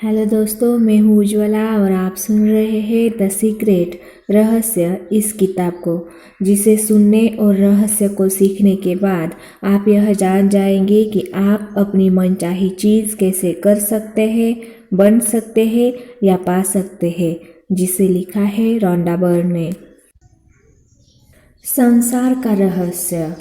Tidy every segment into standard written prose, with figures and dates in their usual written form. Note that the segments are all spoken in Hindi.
हेलो दोस्तों, मैं हूँ उज्ज्वला और आप सुन रहे हैं द सीक्रेट रहस्य इस किताब को, जिसे सुनने और रहस्य को सीखने के बाद आप यह जान जाएंगे कि आप अपनी मनचाही चीज़ कैसे कर सकते हैं, बन सकते हैं या पा सकते हैं। जिसे लिखा है रोंडा बर्न ने। संसार का रहस्य।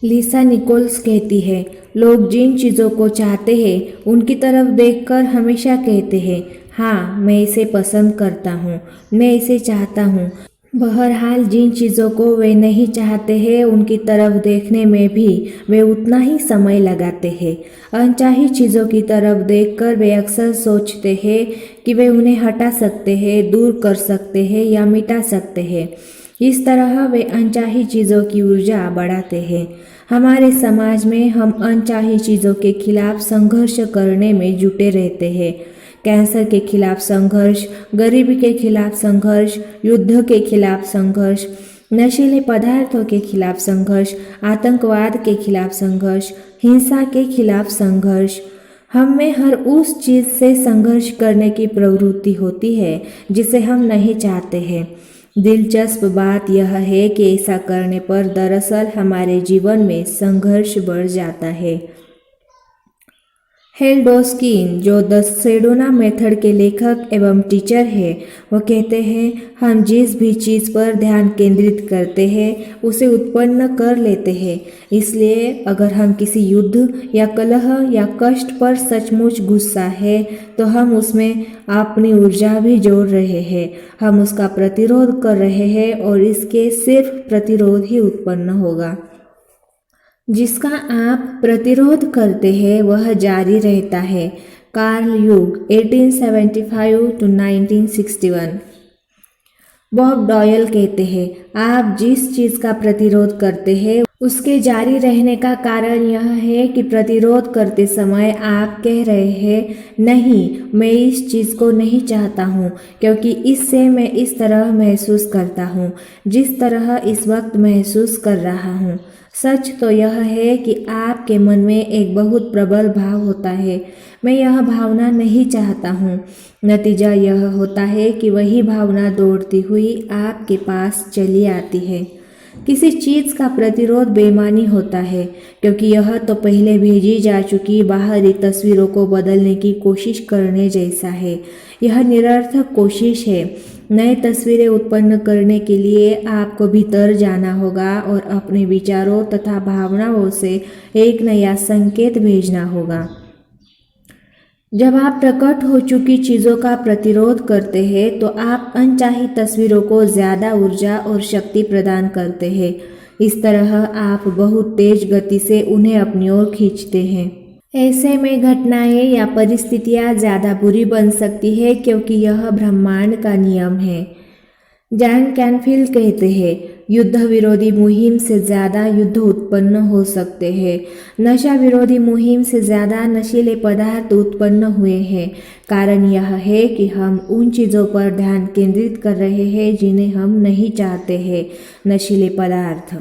लिसा निकोल्स कहती है, लोग जिन चीज़ों को चाहते हैं उनकी तरफ देखकर हमेशा कहते हैं, हाँ मैं इसे पसंद करता हूँ, मैं इसे चाहता हूँ। बहरहाल जिन चीज़ों को वे नहीं चाहते हैं उनकी तरफ देखने में भी वे उतना ही समय लगाते हैं। अनचाही चीज़ों की तरफ देखकर वे अक्सर सोचते हैं कि वे उन्हें हटा सकते हैं, दूर कर सकते हैं या मिटा सकते हैं। इस तरह वे अनचाही चीज़ों की ऊर्जा बढ़ाते हैं। हमारे समाज में हम अनचाही चीज़ों के खिलाफ संघर्ष करने में जुटे रहते हैं। कैंसर के खिलाफ संघर्ष, गरीबी के खिलाफ संघर्ष, युद्ध के खिलाफ संघर्ष, नशीले पदार्थों के खिलाफ संघर्ष, आतंकवाद के खिलाफ संघर्ष, हिंसा के खिलाफ संघर्ष। हम में हर उस चीज़ से संघर्ष करने की प्रवृत्ति होती है जिसे हम नहीं चाहते हैं। दिलचस्प बात यह है कि ऐसा करने पर दरअसल हमारे जीवन में संघर्ष बढ़ जाता है। हेल डोस्किन, जो द सेडोना मेथड के लेखक एवं टीचर हैं, वो कहते हैं, हम जिस भी चीज़ पर ध्यान केंद्रित करते हैं उसे उत्पन्न कर लेते हैं। इसलिए अगर हम किसी युद्ध या कलह या कष्ट पर सचमुच गुस्सा है तो हम उसमें अपनी ऊर्जा भी जोड़ रहे हैं। हम उसका प्रतिरोध कर रहे हैं और इसके सिर्फ प्रतिरोध ही उत्पन्न होगा। जिसका आप प्रतिरोध करते हैं वह जारी रहता है। कार्ल युग 1875 to 1961। बॉब डॉयल कहते हैं, आप जिस चीज़ का प्रतिरोध करते हैं उसके जारी रहने का कारण यह है कि प्रतिरोध करते समय आप कह रहे हैं, नहीं मैं इस चीज़ को नहीं चाहता हूँ क्योंकि इससे मैं इस तरह महसूस करता हूँ जिस तरह इस वक्त महसूस कर रहा हूँ। सच तो यह है कि आपके मन में एक बहुत प्रबल भाव होता है, मैं यह भावना नहीं चाहता हूँ। नतीजा यह होता है कि वही भावना दौड़ती हुई आपके पास चली आती है। किसी चीज़ का प्रतिरोध बेईमानी होता है क्योंकि यह तो पहले भेजी जा चुकी बाहरी तस्वीरों को बदलने की कोशिश करने जैसा है। यह निरर्थक कोशिश है। नए तस्वीरें उत्पन्न करने के लिए आपको भीतर जाना होगा और अपने विचारों तथा भावनाओं से एक नया संकेत भेजना होगा। जब आप प्रकट हो चुकी चीज़ों का प्रतिरोध करते हैं तो आप अनचाही तस्वीरों को ज़्यादा ऊर्जा और शक्ति प्रदान करते हैं। इस तरह आप बहुत तेज गति से उन्हें अपनी ओर खींचते हैं। ऐसे में घटनाएं या परिस्थितियां ज़्यादा बुरी बन सकती है क्योंकि यह ब्रह्मांड का नियम है। जैन कैनफील्ड कहते हैं, युद्ध विरोधी मुहिम से ज़्यादा युद्ध उत्पन्न हो सकते हैं। नशा विरोधी मुहिम से ज़्यादा नशीले पदार्थ उत्पन्न हुए हैं। कारण यह है कि हम उन चीज़ों पर ध्यान केंद्रित कर रहे हैं जिन्हें हम नहीं चाहते हैं, नशीले पदार्थ।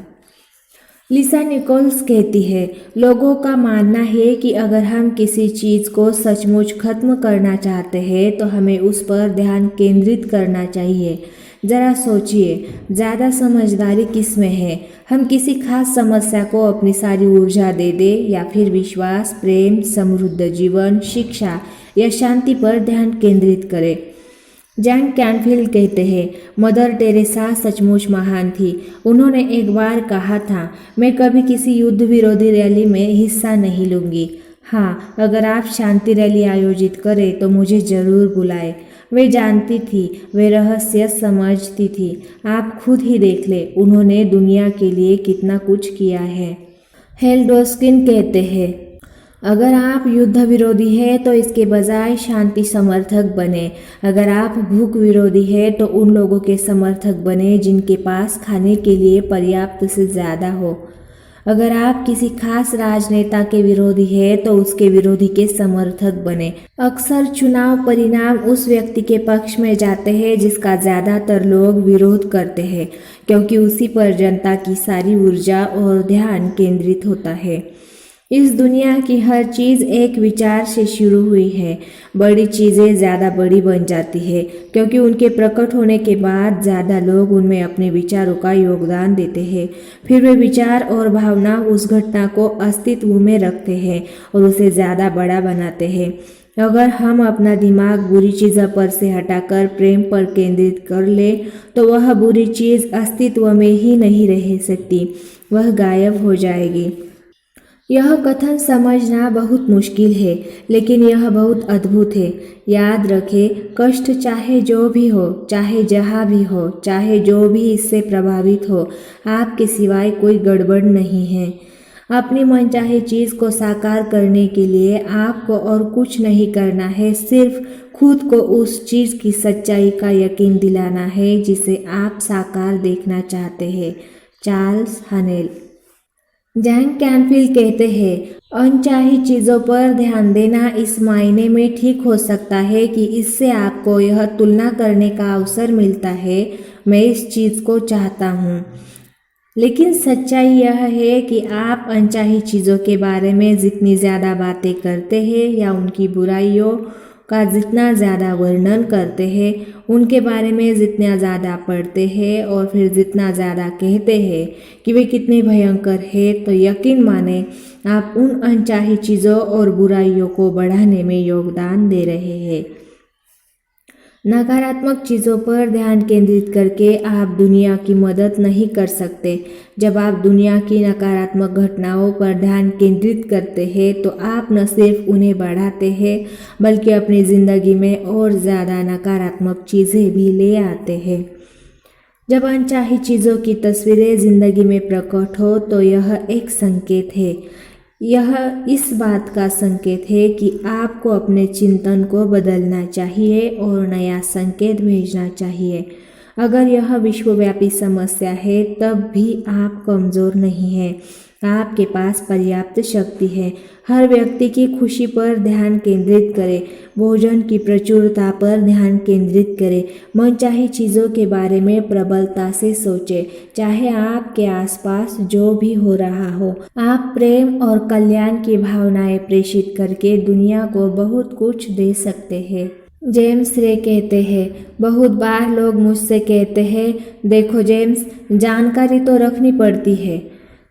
लिसा निकोल्स कहती है, लोगों का मानना है कि अगर हम किसी चीज़ को सचमुच खत्म करना चाहते हैं तो हमें उस पर ध्यान केंद्रित करना चाहिए। ज़रा सोचिए, ज़्यादा समझदारी किस में है? हम किसी खास समस्या को अपनी सारी ऊर्जा दे दें या फिर विश्वास, प्रेम, समृद्ध जीवन, शिक्षा या शांति पर ध्यान केंद्रित करें। जैन कैनफील्ड कहते हैं, मदर टेरेसा सचमुच महान थी। उन्होंने एक बार कहा था, मैं कभी किसी युद्ध विरोधी रैली में हिस्सा नहीं लूँगी। हाँ, अगर आप शांति रैली आयोजित करें तो मुझे ज़रूर बुलाएं। वे जानती थी, वे रहस्य समझती थी। आप खुद ही देख लें, उन्होंने दुनिया के लिए कितना कुछ किया है। हेल डोस्किन कहते हैं, अगर आप युद्ध विरोधी हैं तो इसके बजाय शांति समर्थक बने। अगर आप भूख विरोधी हैं तो उन लोगों के समर्थक बने जिनके पास खाने के लिए पर्याप्त से ज़्यादा हो। अगर आप किसी खास राजनेता के विरोधी हैं तो उसके विरोधी के समर्थक बने। अक्सर चुनाव परिणाम उस व्यक्ति के पक्ष में जाते हैं जिसका ज़्यादातर लोग विरोध करते हैं क्योंकि उसी पर जनता की सारी ऊर्जा और ध्यान केंद्रित होता है। इस दुनिया की हर चीज़ एक विचार से शुरू हुई है। बड़ी चीज़ें ज़्यादा बड़ी बन जाती है क्योंकि उनके प्रकट होने के बाद ज़्यादा लोग उनमें अपने विचारों का योगदान देते हैं। फिर वे विचार और भावना उस घटना को अस्तित्व में रखते हैं और उसे ज़्यादा बड़ा बनाते हैं। अगर हम अपना दिमाग बुरी चीज़ों पर से हटाकर प्रेम पर केंद्रित कर ले तो वह बुरी चीज़ अस्तित्व में ही नहीं रह सकती, वह गायब हो जाएगी। यह कथन समझना बहुत मुश्किल है, लेकिन यह बहुत अद्भुत है। याद रखें, कष्ट चाहे जो भी हो, चाहे जहाँ भी हो, चाहे जो भी इससे प्रभावित हो, आपके सिवाय कोई गड़बड़ नहीं है। अपनी मनचाही चीज़ को साकार करने के लिए आपको और कुछ नहीं करना है, सिर्फ खुद को उस चीज़ की सच्चाई का यकीन दिलाना है जिसे आप साकार देखना चाहते हैं। चार्ल्स हनेल। जैक कैनफील्ड कहते हैं, अनचाही चीज़ों पर ध्यान देना इस मायने में ठीक हो सकता है कि इससे आपको यह तुलना करने का अवसर मिलता है, मैं इस चीज़ को चाहता हूँ। लेकिन सच्चाई यह है कि आप अनचाही चीज़ों के बारे में जितनी ज़्यादा बातें करते हैं या उनकी बुराइयों का जितना ज़्यादा वर्णन करते हैं, उनके बारे में जितना ज़्यादा पढ़ते हैं और फिर जितना ज़्यादा कहते हैं कि वे कितने भयंकर हैं, तो यकीन माने आप उन अनचाही चीज़ों और बुराइयों को बढ़ाने में योगदान दे रहे हैं। नकारात्मक चीज़ों पर ध्यान केंद्रित करके आप दुनिया की मदद नहीं कर सकते। जब आप दुनिया की नकारात्मक घटनाओं पर ध्यान केंद्रित करते हैं तो आप न सिर्फ उन्हें बढ़ाते हैं बल्कि अपनी ज़िंदगी में और ज़्यादा नकारात्मक चीज़ें भी ले आते हैं। जब अनचाही चीज़ों की तस्वीरें ज़िंदगी में प्रकट हो तो यह एक संकेत है। यह इस बात का संकेत है कि आपको अपने चिंतन को बदलना चाहिए और नया संकेत भेजना चाहिए। अगर यह विश्वव्यापी समस्या है तब भी आप कमज़ोर नहीं हैं, आपके पास पर्याप्त शक्ति है। हर व्यक्ति की खुशी पर ध्यान केंद्रित करें, भोजन की प्रचुरता पर ध्यान केंद्रित करें, मनचाही चीज़ों के बारे में प्रबलता से सोचें। चाहे आपके आसपास जो भी हो रहा हो, आप प्रेम और कल्याण की भावनाएं प्रेषित करके दुनिया को बहुत कुछ दे सकते हैं। जेम्स रे कहते हैं, बहुत बार लोग मुझसे कहते हैं, देखो जेम्स, जानकारी तो रखनी पड़ती है।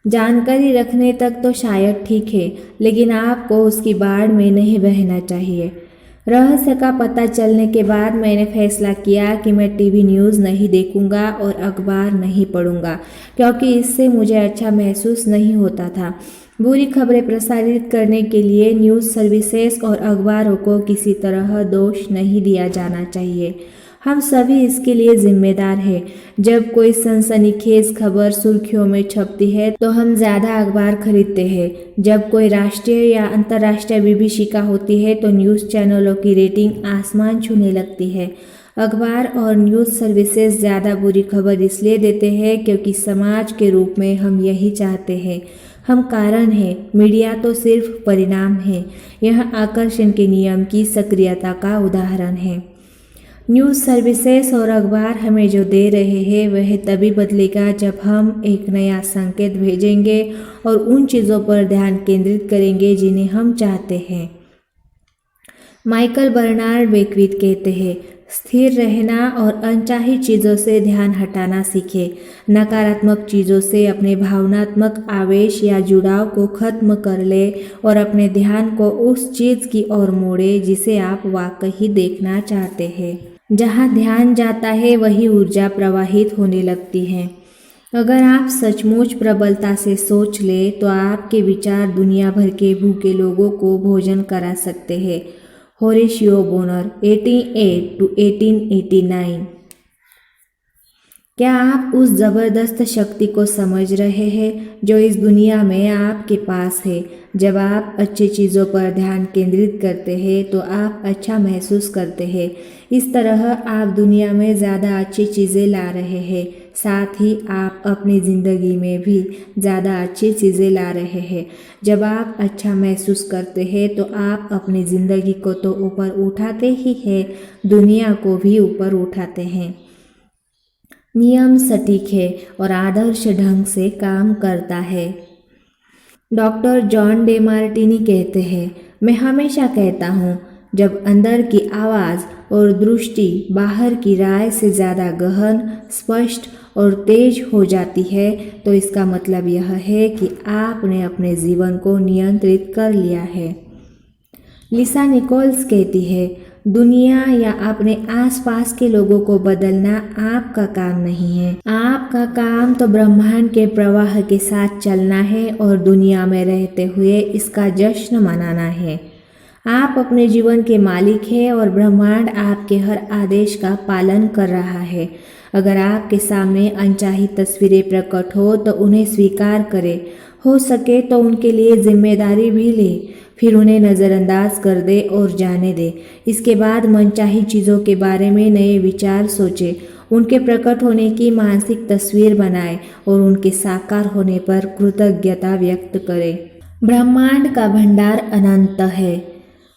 जानकारी रखने तक तो शायद ठीक है, लेकिन आपको उसकी बाढ़ में नहीं बहना चाहिए। रहस्य का पता चलने के बाद मैंने फैसला किया कि मैं टीवी न्यूज़ नहीं देखूंगा और अखबार नहीं पढ़ूंगा, क्योंकि इससे मुझे अच्छा महसूस नहीं होता था। बुरी खबरें प्रसारित करने के लिए न्यूज़ सर्विसेज और अखबारों को किसी तरह दोष नहीं दिया जाना चाहिए। हम सभी इसके लिए जिम्मेदार हैं। जब कोई सनसनीखेज खबर सुर्खियों में छपती है तो हम ज़्यादा अखबार खरीदते हैं। जब कोई राष्ट्रीय या अंतर्राष्ट्रीय विभीषिका होती है तो न्यूज़ चैनलों की रेटिंग आसमान छूने लगती है। अखबार और न्यूज़ सर्विसेज ज़्यादा बुरी खबर इसलिए देते हैं क्योंकि समाज के रूप में हम यही चाहते हैं। हम कारण हैं, मीडिया तो सिर्फ परिणाम है। यह आकर्षण के नियम की सक्रियता का उदाहरण है। न्यूज़ सर्विसेज और अखबार हमें जो दे रहे हैं वह तभी बदलेगा जब हम एक नया संकेत भेजेंगे और उन चीज़ों पर ध्यान केंद्रित करेंगे जिन्हें हम चाहते हैं। माइकल बर्नार्ड बेकविथ कहते हैं, स्थिर रहना और अनचाही चीज़ों से ध्यान हटाना सीखें। नकारात्मक चीज़ों से अपने भावनात्मक आवेश या जुड़ाव को खत्म कर ले और अपने ध्यान को उस चीज़ की ओर मोड़े जिसे आप वाकई देखना चाहते हैं। जहाँ ध्यान जाता है वही ऊर्जा प्रवाहित होने लगती है। अगर आप सचमुच प्रबलता से सोच ले तो आपके विचार दुनिया भर के भूखे लोगों को भोजन करा सकते हैं। Horatio बोनर 1808 to 1889। क्या आप उस ज़बरदस्त शक्ति को समझ रहे हैं जो इस दुनिया में आपके पास है? जब आप अच्छी चीज़ों पर ध्यान केंद्रित करते हैं तो आप अच्छा महसूस करते हैं। इस तरह आप दुनिया में ज़्यादा अच्छी चीज़ें ला रहे हैं, साथ ही आप अपनी ज़िंदगी में भी ज़्यादा अच्छी चीज़ें ला रहे हैं। जब आप अच्छा महसूस करते हैं तो आप अपनी ज़िंदगी को तो ऊपर उठाते ही हैं, दुनिया को भी ऊपर उठाते हैं। नियम सटीक है और आदर्श ढंग से काम करता है। डॉक्टर जॉन डे मार्टिनी कहते हैं, मैं हमेशा कहता हूँ, जब अंदर की आवाज़ और दृष्टि बाहर की राय से ज़्यादा गहन, स्पष्ट और तेज हो जाती है तो इसका मतलब यह है कि आपने अपने जीवन को नियंत्रित कर लिया है। लिसा निकोल्स कहती है, दुनिया या अपने आसपास के लोगों को बदलना आपका काम नहीं है। आपका काम तो ब्रह्मांड के प्रवाह के साथ चलना है और दुनिया में रहते हुए इसका जश्न मनाना है। आप अपने जीवन के मालिक हैं और ब्रह्मांड आपके हर आदेश का पालन कर रहा है। अगर आपके सामने अनचाही तस्वीरें प्रकट हो तो उन्हें स्वीकार करें, हो सके तो उनके लिए जिम्मेदारी भी लें, फिर उन्हें नज़रअंदाज कर दे और जाने दे। इसके बाद मनचाही चीज़ों के बारे में नए विचार सोचें, उनके प्रकट होने की मानसिक तस्वीर बनाएं और उनके साकार होने पर कृतज्ञता व्यक्त करें। ब्रह्मांड का भंडार अनंत है।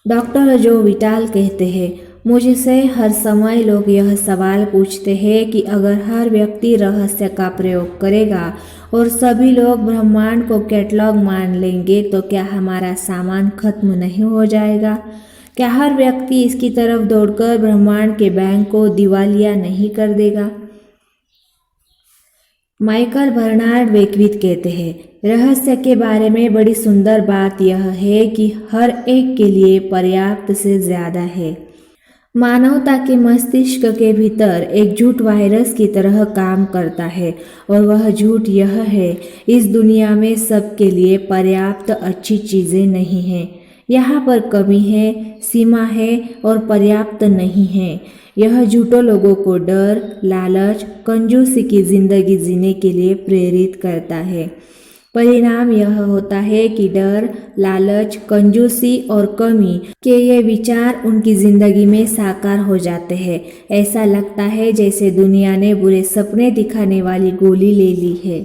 डॉक्टर जो विटाल कहते हैं, मुझसे हर समय लोग यह सवाल पूछते हैं कि अगर हर व्यक्ति रहस्य का प्रयोग करेगा और सभी लोग ब्रह्मांड को कैटलॉग मान लेंगे तो क्या हमारा सामान खत्म नहीं हो जाएगा? क्या हर व्यक्ति इसकी तरफ दौड़कर ब्रह्मांड के बैंक को दिवालिया नहीं कर देगा? माइकल बर्नार्ड बेकविथ कहते हैं, रहस्य के बारे में बड़ी सुंदर बात यह है कि हर एक के लिए पर्याप्त से ज़्यादा है। मानवता के मस्तिष्क के भीतर एक झूठ वायरस की तरह काम करता है और वह झूठ यह है, इस दुनिया में सबके लिए पर्याप्त अच्छी चीज़ें नहीं हैं। यहाँ पर कमी है, सीमा है और पर्याप्त नहीं है। यह झूठों लोगों को डर, लालच, कंजूसी की जिंदगी जीने के लिए प्रेरित करता है। परिणाम यह होता है कि डर, लालच, कंजूसी और कमी के ये विचार उनकी जिंदगी में साकार हो जाते हैं। ऐसा लगता है जैसे दुनिया ने बुरे सपने दिखाने वाली गोली ले ली है।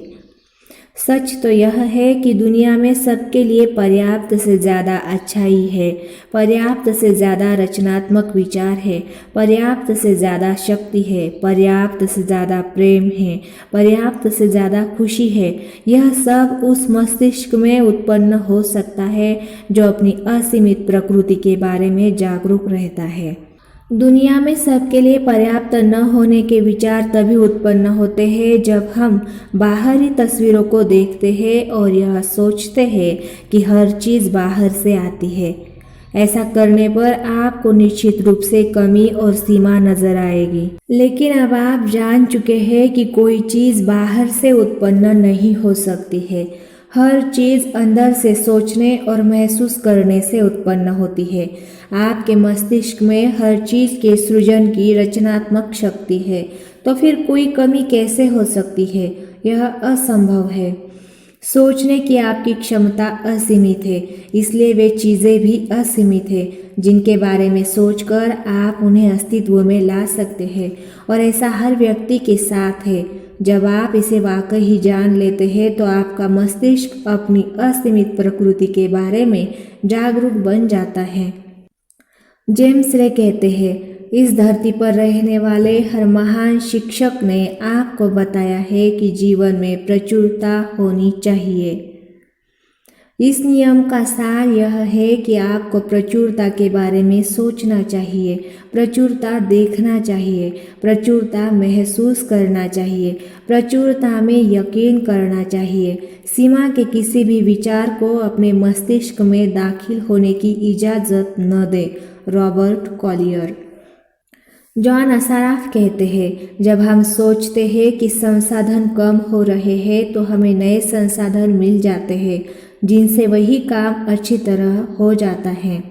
सच तो यह है कि दुनिया में सबके लिए पर्याप्त से ज़्यादा अच्छाई है, पर्याप्त से ज़्यादा रचनात्मक विचार है, पर्याप्त से ज़्यादा शक्ति है, पर्याप्त से ज़्यादा प्रेम है, पर्याप्त से ज़्यादा खुशी है। यह सब उस मस्तिष्क में उत्पन्न हो सकता है जो अपनी असीमित प्रकृति के बारे में जागरूक रहता है। दुनिया में सबके लिए पर्याप्त न होने के विचार तभी उत्पन्न होते हैं जब हम बाहरी तस्वीरों को देखते हैं और यह सोचते हैं कि हर चीज़ बाहर से आती है। ऐसा करने पर आपको निश्चित रूप से कमी और सीमा नजर आएगी। लेकिन अब आप जान चुके हैं कि कोई चीज़ बाहर से उत्पन्न नहीं हो सकती है। हर चीज़ अंदर से सोचने और महसूस करने से उत्पन्न होती है। आपके मस्तिष्क में हर चीज़ के सृजन की रचनात्मक शक्ति है, तो फिर कोई कमी कैसे हो सकती है? यह असंभव है। सोचने की आपकी क्षमता असीमित है, इसलिए वे चीज़ें भी असीमित है जिनके बारे में सोचकर आप उन्हें अस्तित्व में ला सकते हैं। और ऐसा हर व्यक्ति के साथ है। जब आप इसे वाकई ही जान लेते हैं तो आपका मस्तिष्क अपनी असीमित प्रकृति के बारे में जागरूक बन जाता है। जेम्स रे कहते हैं, इस धरती पर रहने वाले हर महान शिक्षक ने आपको बताया है कि जीवन में प्रचुरता होनी चाहिए। इस नियम का सार यह है कि आपको प्रचुरता के बारे में सोचना चाहिए, प्रचुरता देखना चाहिए, प्रचुरता महसूस करना चाहिए, प्रचुरता में यकीन करना चाहिए। सीमा के किसी भी विचार को अपने मस्तिष्क में दाखिल होने की इजाज़त न दें। Robert Collier. जॉन असाराफ कहते हैं, जब हम सोचते हैं कि संसाधन कम हो रहे हैं तो हमें नए संसाधन मिल जाते हैं जिनसे वही काम अच्छी तरह हो जाता है।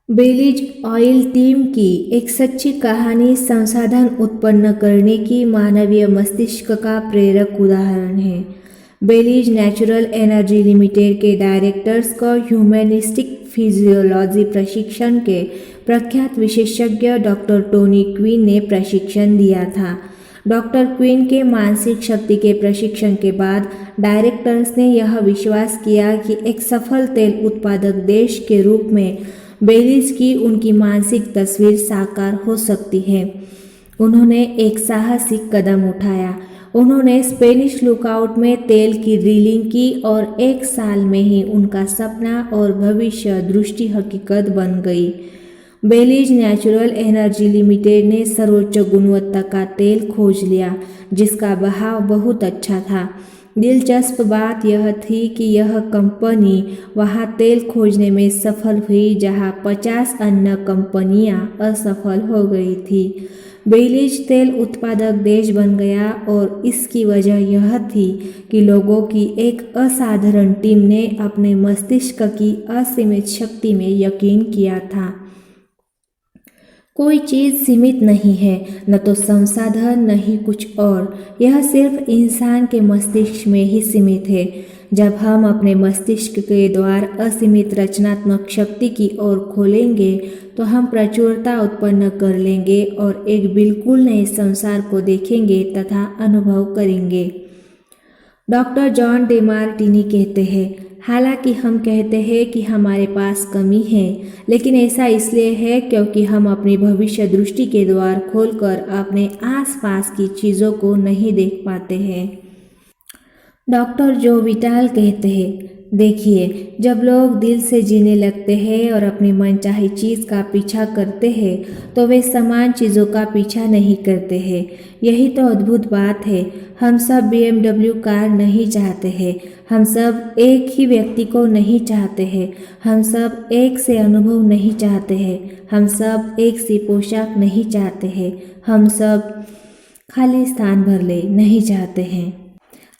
बेलीज ऑयल टीम की एक सच्ची कहानी संसाधन उत्पन्न करने की मानवीय मस्तिष्क का प्रेरक उदाहरण है। बेलीज नेचुरल एनर्जी लिमिटेड के डायरेक्टर्स को ह्यूमैनिस्टिक फिजियोलॉजी प्रशिक्षण के प्रख्यात विशेषज्ञ डॉक्टर टोनी क्वीन ने प्रशिक्षण दिया था। डॉक्टर क्वीन के मानसिक शक्ति के प्रशिक्षण के बाद डायरेक्टर्स ने यह विश्वास किया कि एक सफल तेल उत्पादक देश के रूप में बेलीज की उनकी मानसिक तस्वीर साकार हो सकती है। उन्होंने एक साहसिक कदम उठाया उन्होंने स्पेनिश लुकआउट में तेल की ड्रिलिंग की और 1 साल में ही उनका सपना और भविष्य दृष्टि हकीकत बन गई। बेलीज नेचुरल एनर्जी लिमिटेड ने सर्वोच्च गुणवत्ता का तेल खोज लिया जिसका बहाव बहुत अच्छा था। दिलचस्प बात यह थी कि यह कंपनी वहां तेल खोजने में सफल हुई जहां 50 अन्य कंपनियां असफल हो गई थी। बेलीज तेल उत्पादक देश बन गया और इसकी वजह यह थी कि लोगों की एक असाधारण टीम ने अपने मस्तिष्क की असीमित शक्ति में यकीन किया था। कोई चीज़ सीमित नहीं है, न तो संसाधन न ही कुछ और, यह सिर्फ इंसान के मस्तिष्क में ही सीमित है। जब हम अपने मस्तिष्क के द्वार असीमित रचनात्मक शक्ति की ओर खोलेंगे तो हम प्रचुरता उत्पन्न कर लेंगे और एक बिल्कुल नए संसार को देखेंगे तथा अनुभव करेंगे। डॉक्टर जॉन डेमार्टिनी कहते हैं, हालांकि हम कहते हैं कि हमारे पास कमी है, लेकिन ऐसा इसलिए है क्योंकि हम अपनी भविष्य दृष्टि के द्वार खोलकर अपने आसपास की चीज़ों को नहीं देख पाते हैं। डॉक्टर जो विटाल कहते हैं, देखिए, जब लोग दिल से जीने लगते हैं और अपनी मनचाही चीज़ का पीछा करते हैं तो वे समान चीज़ों का पीछा नहीं करते हैं। यही तो अद्भुत बात है। हम सब BMW कार नहीं चाहते हैं, हम सब एक ही व्यक्ति को नहीं चाहते हैं, हम सब एक से अनुभव नहीं चाहते हैं, हम सब एक सी पोशाक नहीं चाहते हैं, हम सब खाली स्थान भर ले नहीं चाहते हैं।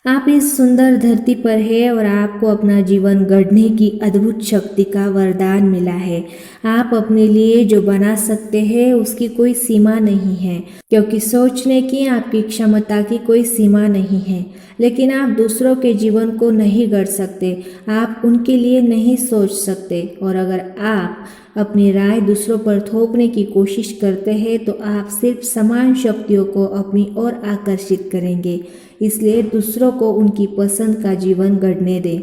आप इस सुंदर धरती पर हैं और आपको अपना जीवन गढ़ने की अद्भुत शक्ति का वरदान मिला है। आप अपने लिए जो बना सकते हैं उसकी कोई सीमा नहीं है, क्योंकि सोचने की आपकी क्षमता की कोई सीमा नहीं है। लेकिन आप दूसरों के जीवन को नहीं गढ़ सकते, आप उनके लिए नहीं सोच सकते, और अगर आप अपनी राय दूसरों पर थोपने की कोशिश करते हैं तो आप सिर्फ समान शक्तियों को अपनी ओर आकर्षित करेंगे। इसलिए दूसरों को उनकी पसंद का जीवन गढ़ने दें।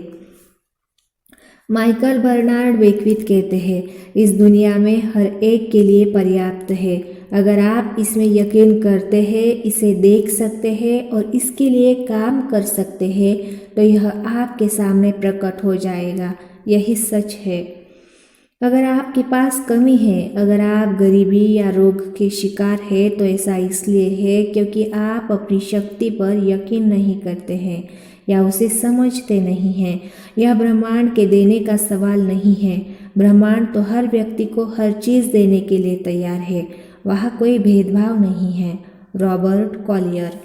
माइकल बर्नार्ड बेकविथ कहते हैं, इस दुनिया में हर एक के लिए पर्याप्त है। अगर आप इसमें यकीन करते हैं, इसे देख सकते हैं और इसके लिए काम कर सकते हैं तो यह आपके सामने प्रकट हो जाएगा। यही सच है। अगर आपके पास कमी है, अगर आप गरीबी या रोग के शिकार हैं तो ऐसा इसलिए है क्योंकि आप अपनी शक्ति पर यकीन नहीं करते हैं या उसे समझते नहीं हैं। यह ब्रह्मांड के देने का सवाल नहीं है। ब्रह्मांड तो हर व्यक्ति को हर चीज़ देने के लिए तैयार है। वहाँ कोई भेदभाव नहीं है। Robert Collier.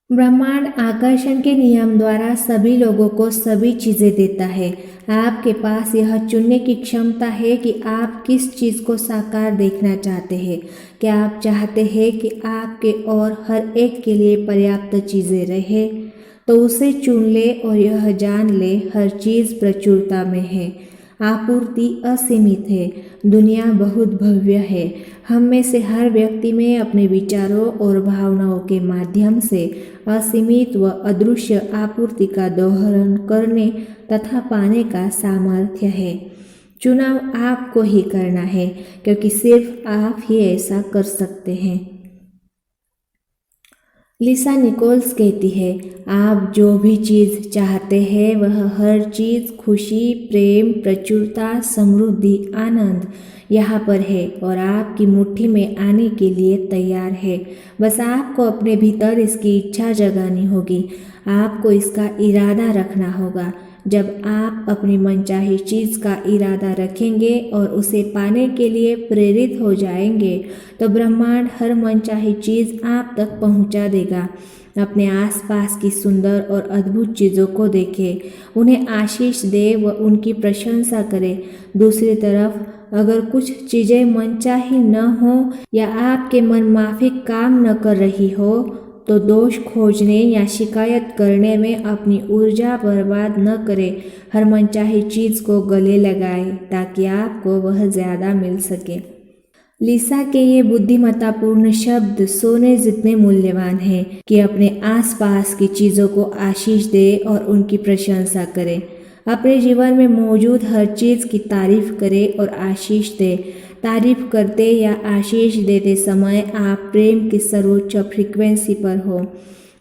ब्रह्मांड आकर्षण के नियम द्वारा सभी लोगों को सभी चीज़ें देता है। आपके पास यह चुनने की क्षमता है कि आप किस चीज़ को साकार देखना चाहते हैं। क्या आप चाहते हैं कि आपके और हर एक के लिए पर्याप्त चीज़ें रहे, तो उसे चुन ले और यह जान ले हर चीज़ प्रचुरता में है। आपूर्ति असीमित है। दुनिया बहुत भव्य है। हम में से हर व्यक्ति में अपने विचारों और भावनाओं के माध्यम से असीमित व अदृश्य आपूर्ति का दोहन करने तथा पाने का सामर्थ्य है। चुनाव आपको ही करना है, क्योंकि सिर्फ आप ही ऐसा कर सकते हैं। लिसा निकोल्स कहती है, आप जो भी चीज़ चाहते हैं वह हर चीज़ खुशी, प्रेम, प्रचुरता, समृद्धि, आनंद यहाँ पर है और आपकी मुट्ठी में आने के लिए तैयार है। बस आपको अपने भीतर इसकी इच्छा जगानी होगी। आपको इसका इरादा रखना होगा। जब आप अपनी मनचाही चीज़ का इरादा रखेंगे और उसे पाने के लिए प्रेरित हो जाएंगे तो ब्रह्मांड हर मनचाही चीज़ आप तक पहुंचा देगा। अपने आसपास की सुंदर और अद्भुत चीज़ों को देखें, उन्हें आशीष दे व उनकी प्रशंसा करें। दूसरी तरफ अगर कुछ चीज़ें मनचाही न हो या आपके मन माफिक काम न कर रही हो तो दोष खोजने या शिकायत करने में अपनी ऊर्जा बर्बाद न करें। हर मनचाही चीज़ को गले लगाएं ताकि आपको वह ज़्यादा मिल सके। लिसा के ये बुद्धिमत्तापूर्ण शब्द सोने जितने मूल्यवान हैं कि अपने आसपास की चीज़ों को आशीष दे और उनकी प्रशंसा करें। अपने जीवन में मौजूद हर चीज़ की तारीफ करें और आशीष दें। तारीफ करते या आशीष देते समय आप प्रेम की सर्वोच्च फ्रीक्वेंसी पर हो।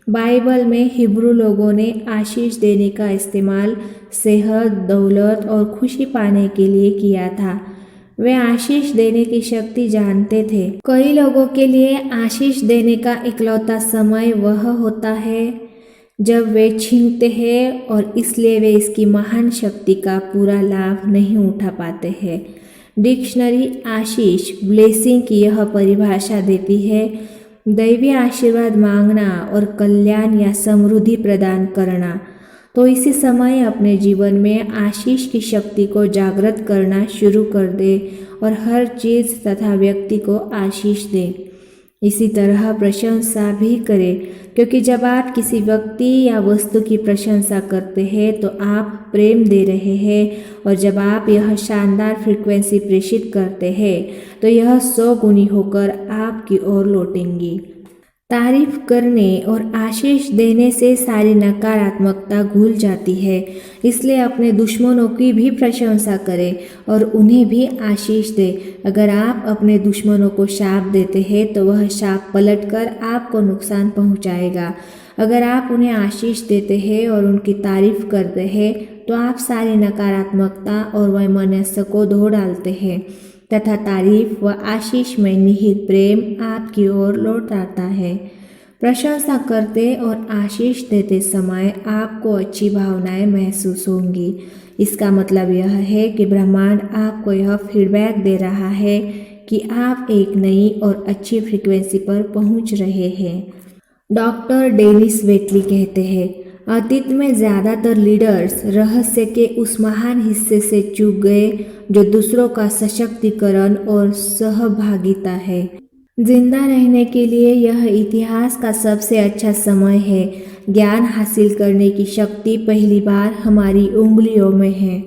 बाइबल में हिब्रू लोगों ने आशीष देने का इस्तेमाल सेहत, दौलत और खुशी पाने के लिए किया था। वे आशीष देने की शक्ति जानते थे। कई लोगों के लिए आशीष देने का इकलौता समय वह होता है जब वे छीनते हैं और इसलिए वे इसकी महान शक्ति का पूरा लाभ नहीं उठा पाते हैं। डिक्शनरी आशीष ब्लेसिंग की यह परिभाषा देती है दैवी आशीर्वाद मांगना और कल्याण या समृद्धि प्रदान करना। तो इसी समय अपने जीवन में आशीष की शक्ति को जागृत करना शुरू कर दे और हर चीज़ तथा व्यक्ति को आशीष दे। इसी तरह प्रशंसा भी करें, क्योंकि जब आप किसी व्यक्ति या वस्तु की प्रशंसा करते हैं तो आप प्रेम दे रहे हैं, और जब आप यह शानदार फ्रीक्वेंसी प्रेषित करते हैं तो यह 100 गुनी होकर आपकी ओर लौटेंगी। तारीफ करने और आशीष देने से सारी नकारात्मकता घुल जाती है। इसलिए अपने दुश्मनों की भी प्रशंसा करें और उन्हें भी आशीष दें। अगर आप अपने दुश्मनों को शाप देते हैं तो वह शाप पलटकर आपको नुकसान पहुंचाएगा। अगर आप उन्हें आशीष देते हैं और उनकी तारीफ करते हैं तो आप सारी नकारात्मकता और वैमनस्य को धो डालते हैं तथा तारीफ व आशीष में निहित प्रेम आपकी ओर लौट आता है। प्रशंसा करते और आशीष देते समय आपको अच्छी भावनाएं महसूस होंगी। इसका मतलब यह है कि ब्रह्मांड आपको यह फीडबैक दे रहा है कि आप एक नई और अच्छी फ्रीक्वेंसी पर पहुंच रहे हैं। डॉक्टर डेनिस वेटली कहते हैं, अतीत में ज़्यादातर लीडर्स रहस्य के उस महान हिस्से से चूक गए जो दूसरों का सशक्तिकरण और सहभागिता है। जिंदा रहने के लिए यह इतिहास का सबसे अच्छा समय है। ज्ञान हासिल करने की शक्ति पहली बार हमारी उंगलियों में है।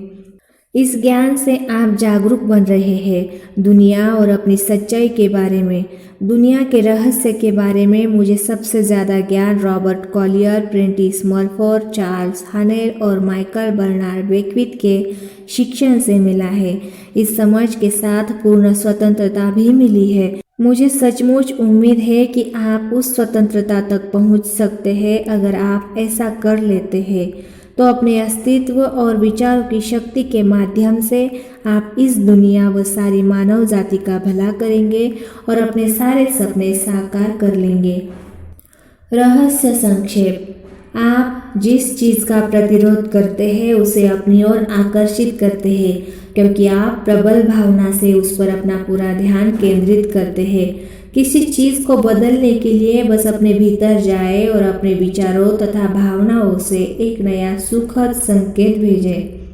इस ज्ञान से आप जागरूक बन रहे हैं दुनिया और अपनी सच्चाई के बारे में। दुनिया के रहस्य के बारे में मुझे सबसे ज़्यादा ज्ञान Robert Collier, Prentiss Mulford, Charles हानेर और माइकल बर्नार्ड बेक्विथ के शिक्षण से मिला है। इस समझ के साथ पूर्ण स्वतंत्रता भी मिली है। मुझे सचमुच उम्मीद है कि आप उस स्वतंत्रता तक पहुंच सकते हैं। अगर आप ऐसा कर लेते हैं तो अपने अस्तित्व और विचारों की शक्ति के माध्यम से आप इस दुनिया व सारी मानव जाति का भला करेंगे और अपने सारे सपने साकार कर लेंगे। रहस्य संक्षेप: आप जिस चीज़ का प्रतिरोध करते हैं उसे अपनी ओर आकर्षित करते हैं, क्योंकि आप प्रबल भावना से उस पर अपना पूरा ध्यान केंद्रित करते हैं। किसी चीज़ को बदलने के लिए बस अपने भीतर जाए और अपने विचारों तथा भावनाओं से एक नया सुखद संकेत भेजें।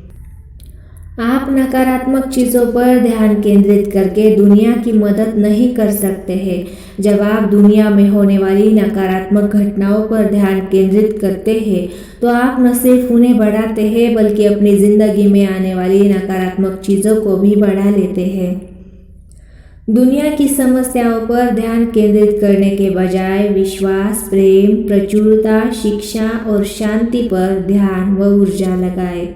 आप नकारात्मक चीज़ों पर ध्यान केंद्रित करके दुनिया की मदद नहीं कर सकते हैं। जब आप दुनिया में होने वाली नकारात्मक घटनाओं पर ध्यान केंद्रित करते हैं तो आप न सिर्फ उन्हें बढ़ाते हैं बल्कि अपनी ज़िंदगी में आने वाली नकारात्मक चीज़ों को भी बढ़ा लेते हैं। दुनिया की समस्याओं पर ध्यान केंद्रित करने के बजाय विश्वास, प्रेम, प्रचुरता, शिक्षा और शांति पर ध्यान व ऊर्जा लगाएं।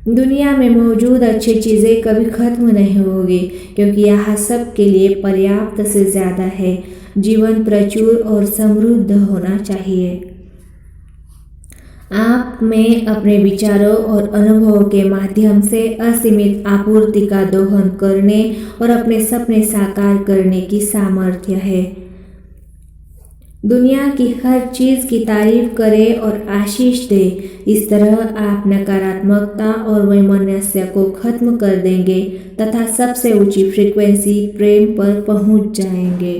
दुनिया में मौजूद अच्छी चीज़ें कभी खत्म नहीं होगी, क्योंकि यहाँ सब के लिए पर्याप्त से ज़्यादा है। जीवन प्रचुर और समृद्ध होना चाहिए। आप में अपने विचारों और अनुभवों के माध्यम से असीमित आपूर्ति का दोहन करने और अपने सपने साकार करने की सामर्थ्य है। दुनिया की हर चीज़ की तारीफ करें और आशीष दें। इस तरह आप नकारात्मकता और वैमनस्य को खत्म कर देंगे तथा सबसे ऊंची फ्रीक्वेंसी प्रेम पर पहुंच जाएंगे।